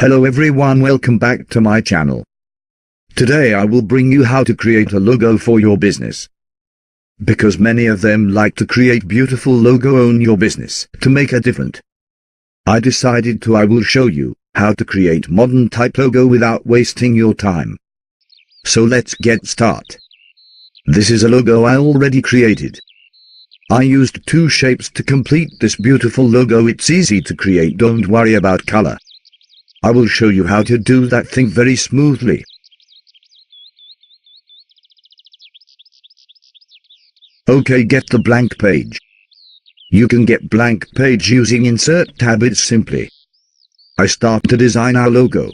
Hello everyone, welcome back to my channel. Today I will bring you how to create a logo for your business. Because many of them like to create beautiful logo on your business to make it different. I will show you how to create modern type logo without wasting your time. So let's get start. This is a logo I already created. I used 2 shapes to complete this beautiful logo. It's easy to create, don't worry about color. I will show you how to do that thing very smoothly. Okay, get the blank page. You can get blank page using insert tab. It's simply. I start to design our logo.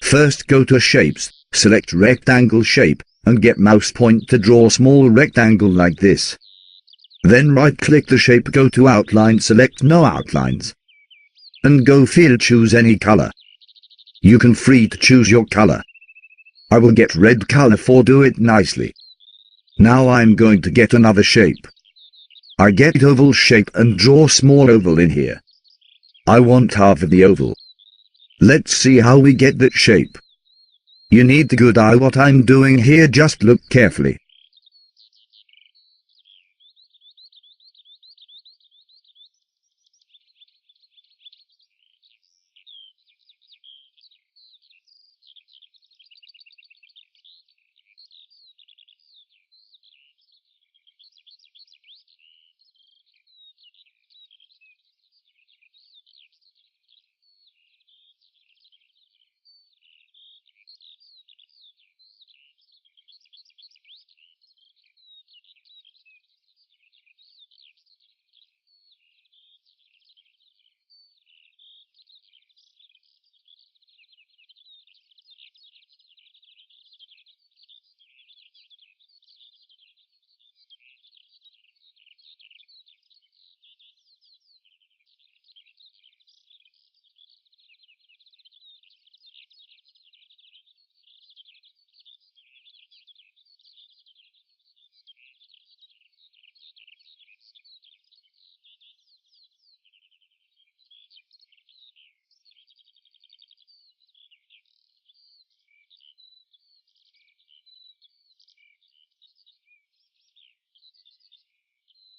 First go to shapes, select rectangle shape, and get mouse point to draw small rectangle like this. Then right click the shape, go to outline, select no outlines. And go field, choose any color. You can free to choose your color. I will get red color for do it nicely. Now I'm going to get another shape. I get oval shape and draw small oval in here. I want half of the oval. Let's see how we get that shape. You need the good eye what I'm doing here, just look carefully.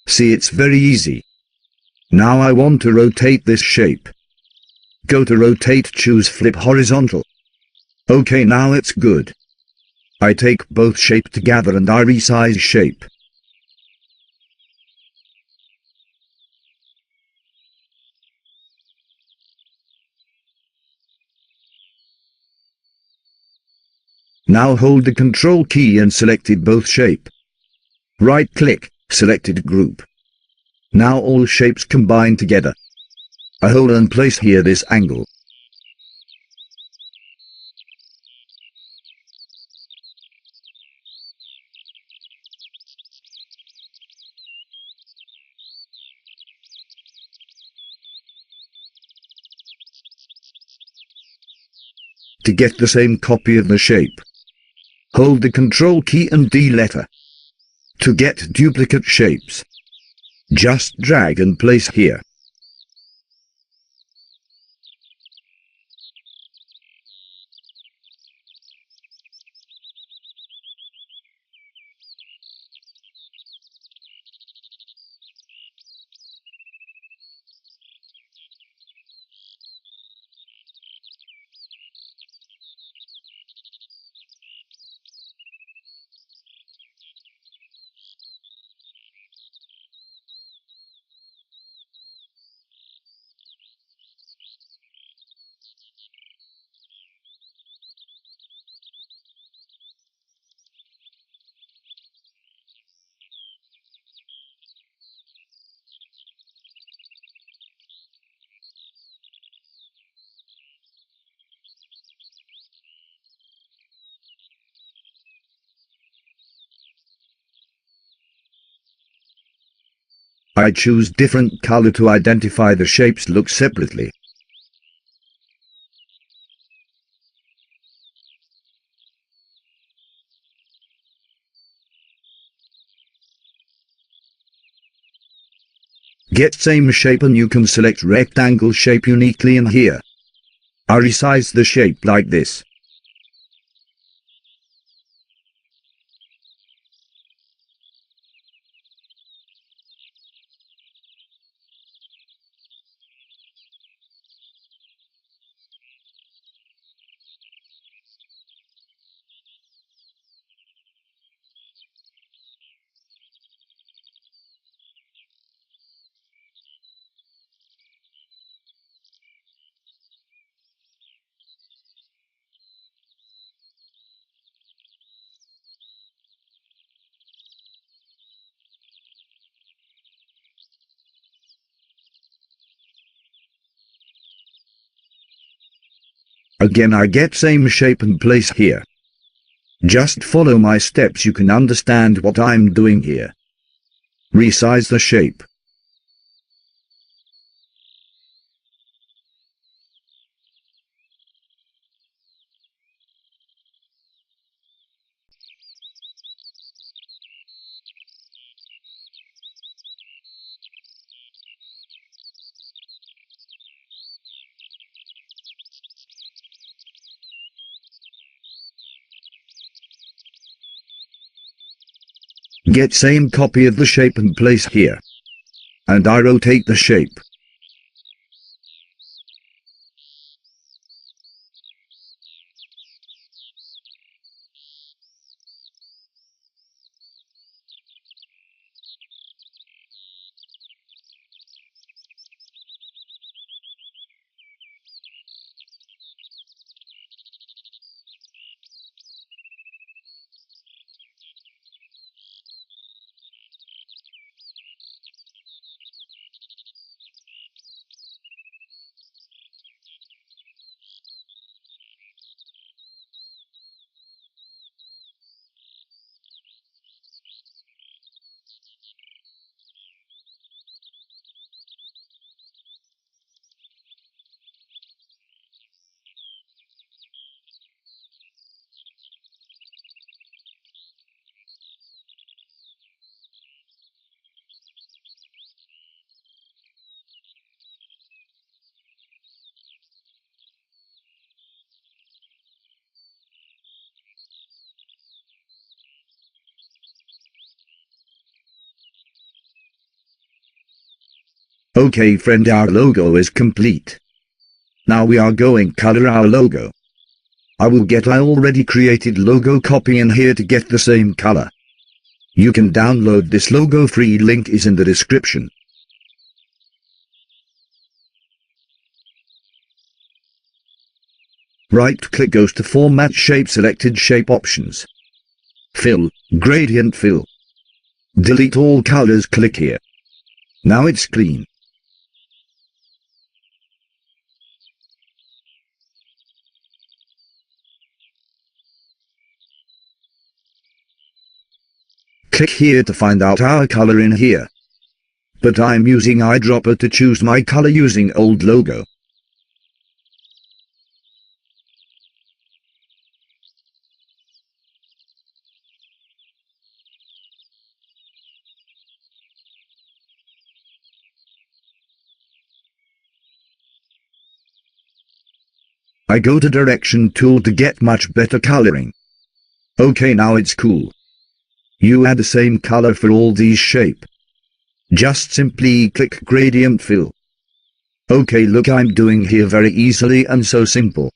See, it's very easy. Now I want to rotate this shape. Go to rotate, choose flip horizontal. Okay, now it's good. I take both shape together and I resize shape. Now hold the Control key and selected both shape. Right click, selected group. Now all shapes combine together. I hold and place here this angle. To get the same copy of the shape, hold the Control key and D letter. To get duplicate shapes, just drag and place here. I choose different color to identify the shapes look separately. Get same shape and you can select rectangle shape uniquely in here. I resize the shape like this. Again I get same shape and place here. Just follow my steps, you can understand what I'm doing here. Resize the shape. Get same copy of the shape and place here. And I rotate the shape. Okay friend, our logo is complete. Now we are going color our logo. I will get I already created logo copy in here to get the same color. You can download this logo free, link is in the description. Right click goes to format shape, selected shape options. Fill, gradient fill. Delete all colors, click here. Now it's clean. Click here to find out our color in here. But I'm using eyedropper to choose my color using old logo. I go to direction tool to get much better coloring. Okay, now it's cool. You add the same color for all these shape. Just simply click gradient fill. Okay, look, I'm doing here very easily and so simple.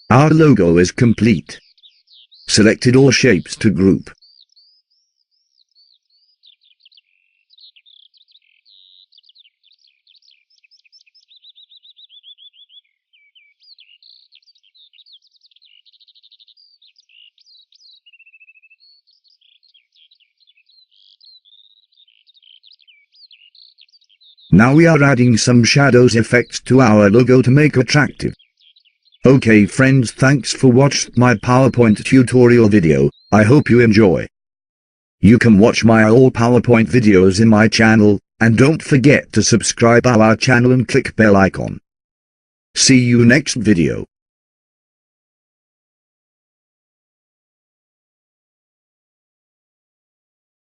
Our logo is complete. Selected all shapes to group. Now we are adding some shadows effects to our logo to make attractive. Okay friends, thanks for watching my PowerPoint tutorial video. I hope you enjoy. You can watch my all PowerPoint videos in my channel, and don't forget to subscribe our channel and click bell icon. See you next video.